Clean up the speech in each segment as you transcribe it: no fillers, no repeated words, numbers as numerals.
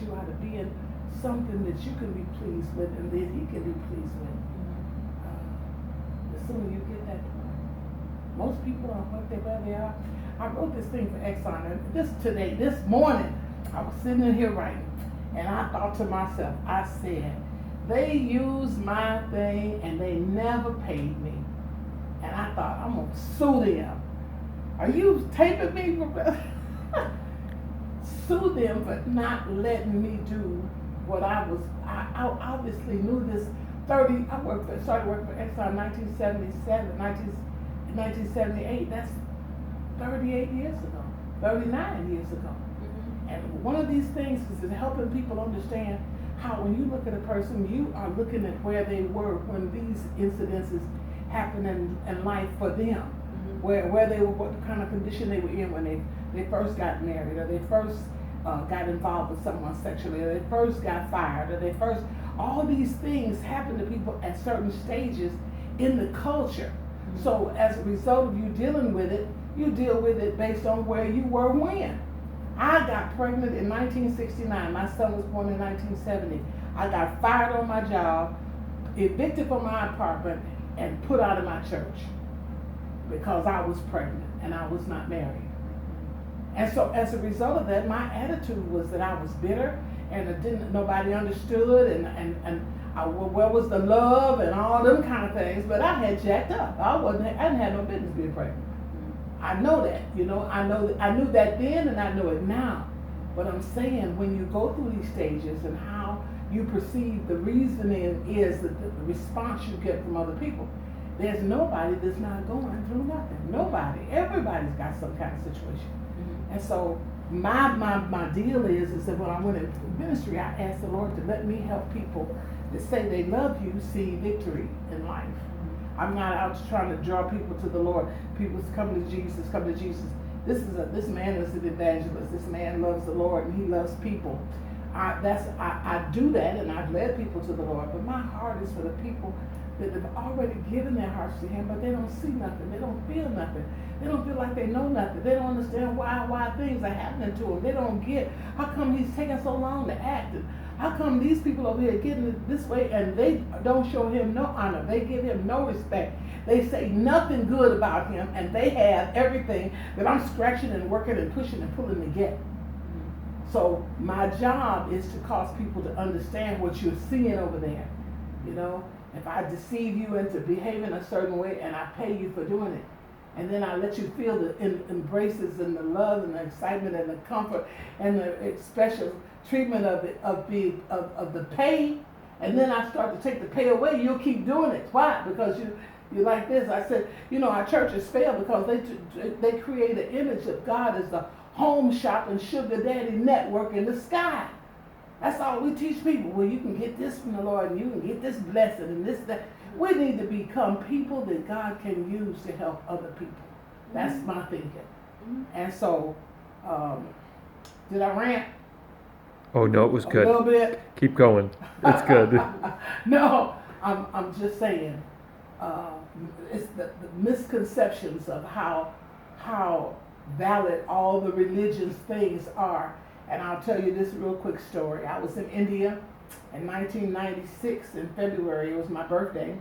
you out of being something that you can be pleased with and then he can be pleased with. The sooner you get that, most people are where they are. I wrote this thing for Exxon, and this morning, I was sitting in here writing, and I thought to myself, I said, they used my thing and they never paid me. And I thought, I'm going to sue them. Are you taping me? Sue them for not letting me do what I obviously knew this. Started working for Exxon in 1978. That's 38 years ago, 39 years ago. And one of these things is helping people understand how when you look at a person, you are looking at where they were when these incidences happened in life for them. Where they were, what kind of condition they were in when they first got married, or they first got involved with someone sexually, or they first got fired, or all these things happen to people at certain stages in the culture. So as a result of you dealing with it, you deal with it based on where you were when. I got pregnant in 1969. My son was born in 1970. I got fired on my job, evicted from my apartment, and put out of my church because I was pregnant and I was not married. And so as a result of that, my attitude was that I was bitter and nobody understood and where was the love and all them kind of things. But I had jacked up. I didn't have no business being pregnant. I know that, I knew that then and I know it now. But I'm saying when you go through these stages and how you perceive the reasoning is the response you get from other people. There's nobody that's not going through nothing. Nobody. Everybody's got some kind of situation. And so my deal is that when I went into ministry, I asked the Lord to let me help people that say they love you see victory in life. I'm not out trying to draw people to the Lord. People come to Jesus, come to Jesus. This man is an evangelist. This man loves the Lord and he loves people. I do that and I've led people to the Lord. But my heart is for the people that have already given their hearts to him, but they don't see nothing. They don't feel nothing. They don't feel like they know nothing. They don't understand why things are happening to them. They don't get how come he's taking so long to act. And how come these people over here getting it this way and they don't show him no honor? They give him no respect. They say nothing good about him, and they have everything that I'm scratching and working and pushing and pulling to get. So my job is to cause people to understand what you're seeing over there. If I deceive you into behaving a certain way and I pay you for doing it, and then I let you feel the embraces and the love and the excitement and the comfort and the special treatment of the pay, and then I start to take the pay away, you'll keep doing it. Why? Because you like this. I said, our churches fail because they create an image of God as the home shopping sugar daddy network in the sky. That's all we teach people. Well, you can get this from the Lord and you can get this blessing and this, that. We need to become people that God can use to help other people. That's my thinking. And so, did I rant? Oh, no, it was good. A little bit. Keep going. It's good. No, I'm just saying, it's the misconceptions of how valid all the religious things are. And I'll tell you this real quick story. I was in India in 1996 in February. It was my birthday.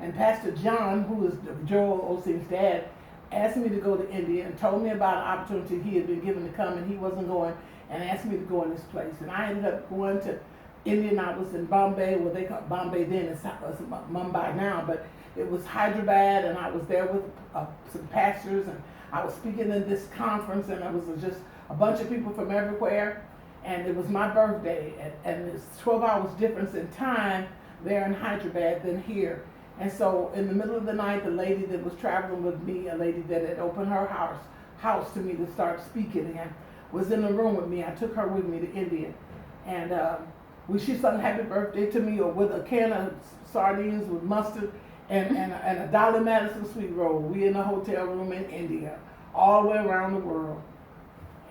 And Pastor John, who was Joel Osteen's dad, asked me to go to India and told me about an opportunity he had been given to come and he wasn't going, and asked me to go in this place. And I ended up going to India, and I was in Bombay, what they call Bombay then, it's Mumbai now, but it was Hyderabad, and I was there with some pastors, and I was speaking in this conference, and it was just a bunch of people from everywhere, and it was my birthday, and it's 12 hours difference in time there in Hyderabad than here. And so in the middle of the night, the lady that was traveling with me, a lady that had opened her house to me to start speaking, and was in the room with me. I took her with me to India, and she sung happy birthday to me, or with a can of sardines with mustard and a Dolly Madison sweet roll. We in a hotel room in India, all the way around the world.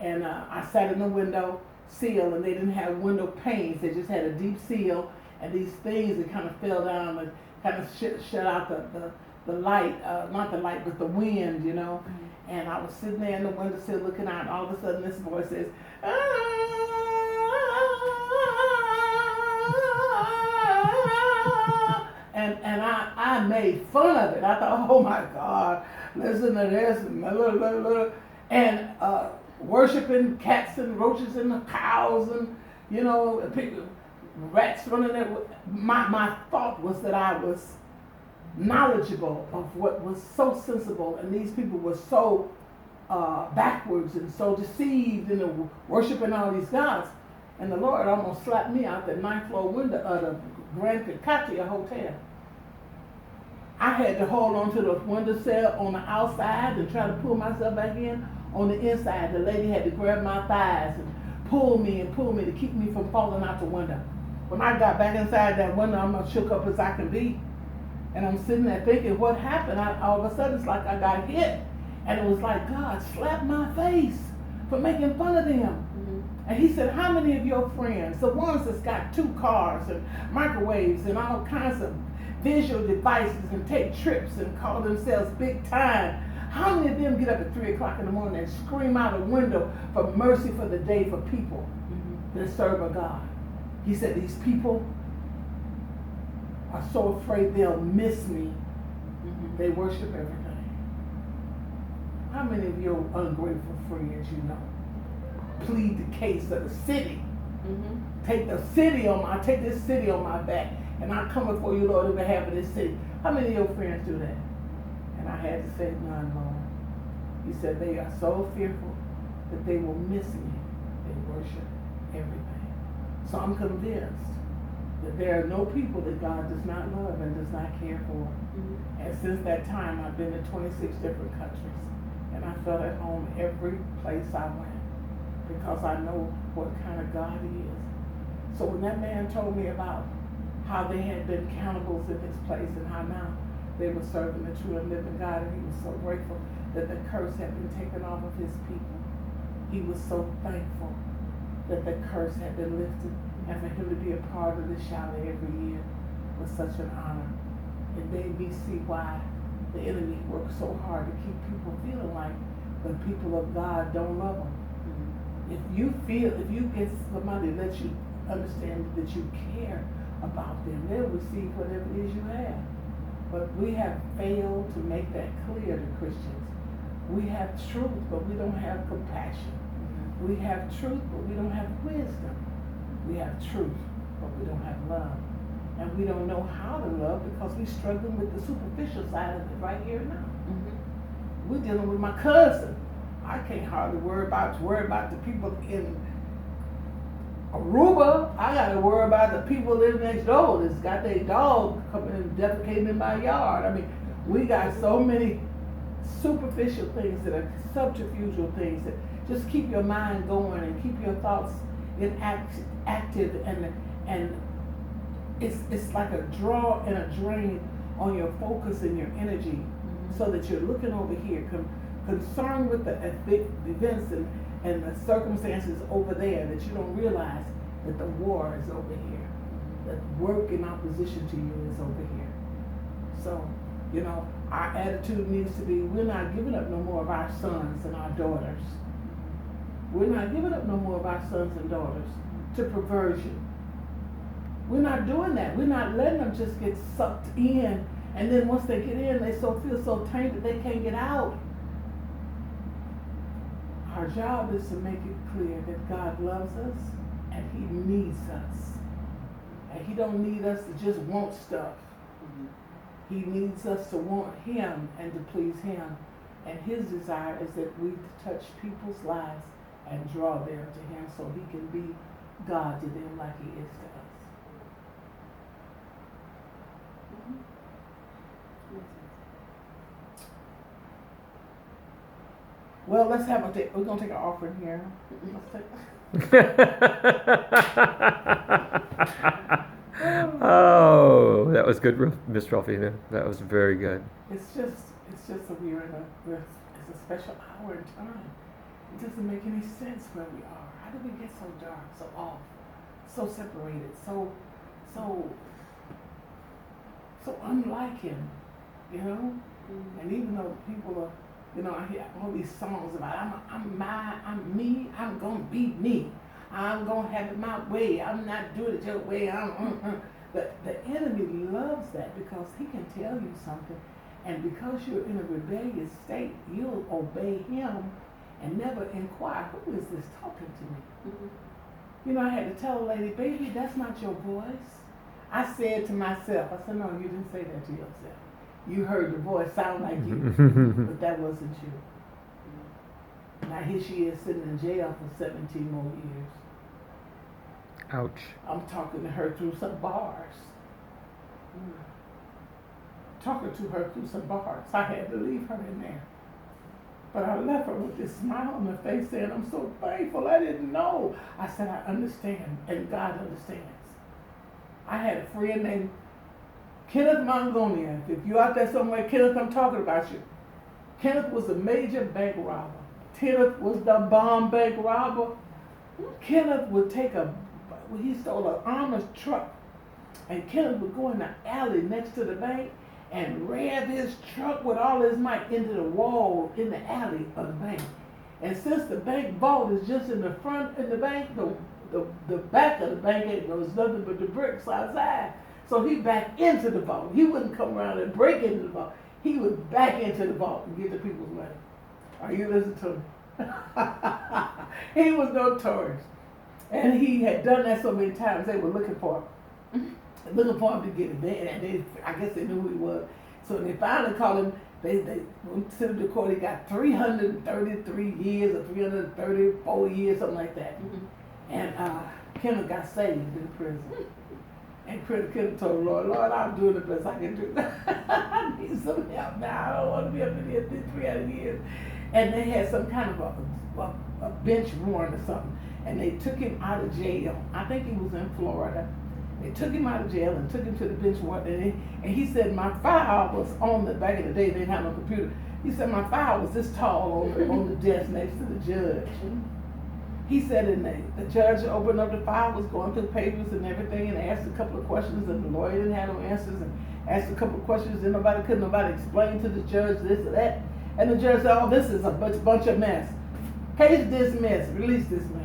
And I sat in the window sill, and they didn't have window panes. They just had a deep seal, and these things that kind of fell down and kind of shut out the light, not the light, but the wind, And I was sitting there in the windowsill looking out, and all of a sudden this voice says, "Ah!" and I made fun of it. I thought, oh my God, listen to this, and blah, blah, blah, blah. And worshiping cats and roaches and the cows and, people, rats running there. My thought was that I was knowledgeable of what was so sensible, and these people were so backwards and so deceived and worshiping all these gods. And the Lord almost slapped me out the 9th floor window of the Grand Katia Hotel. I had to hold on to the window sill on the outside and try to pull myself back in on the inside. The lady had to grab my thighs and pull me to keep me from falling out the window. When I got back inside that window, I'm as shook up as I can be. And I'm sitting there thinking, what happened? All of a sudden, it's like I got hit. And it was like God slapped my face for making fun of them. Mm-hmm. And he said, how many of your friends, the ones that's got 2 cars and microwaves and all kinds of visual devices and take trips and call themselves big time, how many of them get up at 3 o'clock in the morning and scream out a window for mercy for the day for people that serve a God? He said, these people are so afraid they'll miss me. They worship everything. How many of your ungrateful friends plead the case of the city? Take this city on my back, and I come before you, Lord, in behalf of this city. How many of your friends do that? And I had to say, none, Lord. He said, they are so fearful that they will miss me. They worship everything. So I'm convinced that there are no people that God does not love and does not care for. And since that time, I've been to 26 different countries. And I felt at home every place I went because I know what kind of God he is. So when that man told me about how they had been cannibals in his place and how now they were serving the true and living God, and he was so grateful that the curse had been taken off of his people. He was so thankful that the curse had been lifted, and for him to be a part of this shout every year was such an honor. It made me see why the enemy works so hard to keep people feeling like the people of God don't love them. If you get somebody that you understand that you care about them, they'll receive whatever it is you have. But we have failed to make that clear to Christians. We have truth, but we don't have compassion. We have truth, but we don't have wisdom. We have truth, but we don't have love. And we don't know how to love because we're struggling with the superficial side of it right here now. We're dealing with my cousin. I can't hardly worry about the people in Aruba. I got to worry about the people living next door that's got their dog coming and defecating in my yard. I mean, we got so many superficial things that are subterfugal things that just keep your mind going and keep your thoughts active and it's like a draw and a drain on your focus and your energy, so that you're looking over here, concerned with the events and the circumstances over there, that you don't realize that the war is over here, that work in opposition to you is over here. So, our attitude needs to be, we're not giving up no more of our sons and our daughters. We're not giving up no more of our sons and daughters to perversion. We're not doing that. We're not letting them just get sucked in, and then once they get in, they feel so tainted they can't get out. Our job is to make it clear that God loves us and he needs us. And he don't need us to just want stuff. He needs us to want him and to please him. And his desire is that we touch people's lives and draw them to him so he can be God to them like he is to us. Well, let's have we're going to take an offering here. Oh, that was good, Miss Ralphena. That was very good. It's just that it's a special hour in time. It doesn't make any sense where we are. How did we get so dark, so off, so separated, so unlike him, And even though people are, I hear all these songs about I'm me, I'm gonna be me. I'm gonna have it my way. I'm not doing it your way. The enemy loves that because he can tell you something, and because you're in a rebellious state, you'll obey him and never inquire, who is this talking to me? Mm-hmm. You know, I had to tell a lady, baby, that's not your voice. I said to myself, I said, no, you didn't say that to yourself. You heard the voice sound like you, but that wasn't you. Now here she is sitting in jail for 17 more years. Ouch. I'm talking to her through some bars. Talking to her through some bars. I had to leave her in there. But I left her with this smile on her face saying, I'm so thankful, I didn't know. I said, I understand, and God understands. I had a friend named Kenneth Mongonia. If you're out there somewhere, Kenneth, I'm talking about you. Kenneth was a major bank robber. Kenneth was the bomb bank robber. Kenneth would he stole an armored truck, and Kenneth would go in the alley next to the bank and rev his truck with all his might into the wall in the alley of the bank. And since the bank vault is just in the front of the bank, the back of the bank there was nothing but the bricks outside. So he backed into the vault. He wouldn't come around and break into the vault. He would back into the vault and get the people's money. Are you listening to me? He was notorious. And he had done that so many times, they were looking for him. Looking for him to get it. And I guess they knew who he was. So they finally called him, they went to the court, he got 333 years or 334 years, something like that. And Kenneth got saved in prison. And Kenneth told the Lord, I'm doing the best I can do. I need some help now. I don't want to be up in here 300 years. And they had some kind of a bench warrant or something. And they took him out of jail. I think he was in Florida. They took him out of jail and took him to the bench warrant. And he said, my file was on the, back in the day, they didn't have no computer. He said, my file was this tall on the desk next to the judge. He said, and the judge opened up the file, was going through papers and everything, and asked a couple of questions, and the lawyer didn't have no answers, and asked a couple of questions, and couldn't nobody explain to the judge this or that. And the judge said, oh, this is a bunch of mess. Case dismissed, release this man.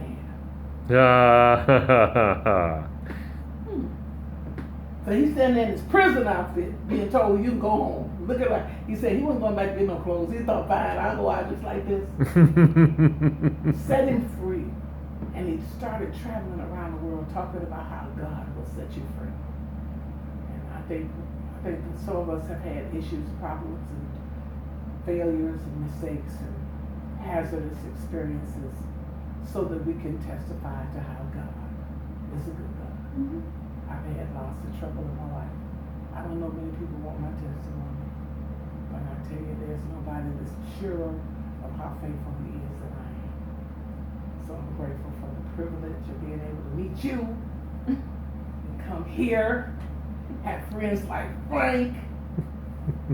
So he's standing there in his prison outfit, being told, you can go home. Look at that. He said he wasn't going back to get no clothes. He thought, fine, I'll go out just like this. Set him free. And he started traveling around the world talking about how God will set you free. And I think that some of us have had issues, problems, and failures, and mistakes, and hazardous experiences, so that we can testify to how God is a good God. Mm-hmm. I've had lots of trouble in my life. I don't know many people want my testimony, but I tell you, there's nobody that's sure of how faithful he is than I am. So I'm grateful for the privilege of being able to meet you and come here, have friends like Frank.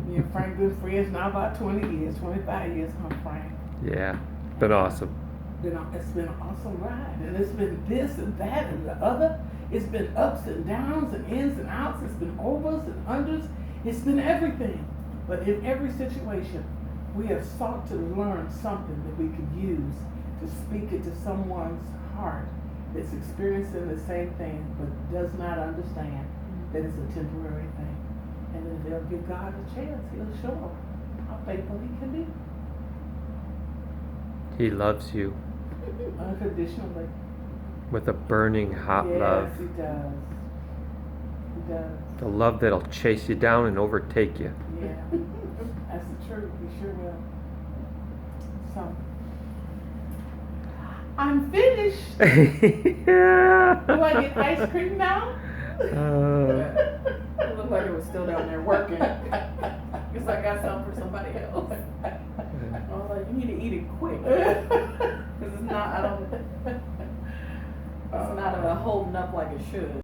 Me and Frank been friends now about 20 years, 25 years, huh, Frank? Yeah, been awesome. It's been an awesome ride, and it's been this and that and the other. It's been ups and downs and ins and outs. It's been overs and unders. It's been everything. But in every situation, we have sought to learn something that we could use to speak it to someone's heart that's experiencing the same thing but does not understand that it's a temporary thing. And then they'll give God a chance. He'll show them how faithful he can be. He loves you. Unconditionally. With a burning hot love. Yes, he does. He does. The love that'll chase you down and overtake you. Yeah. That's the truth. He sure will. So, I'm finished. Do I get ice cream now? It looked like it was still down there working. Because I got some for somebody else. I was like, you need to eat it quick. Because it's not, it's not holding up like it should.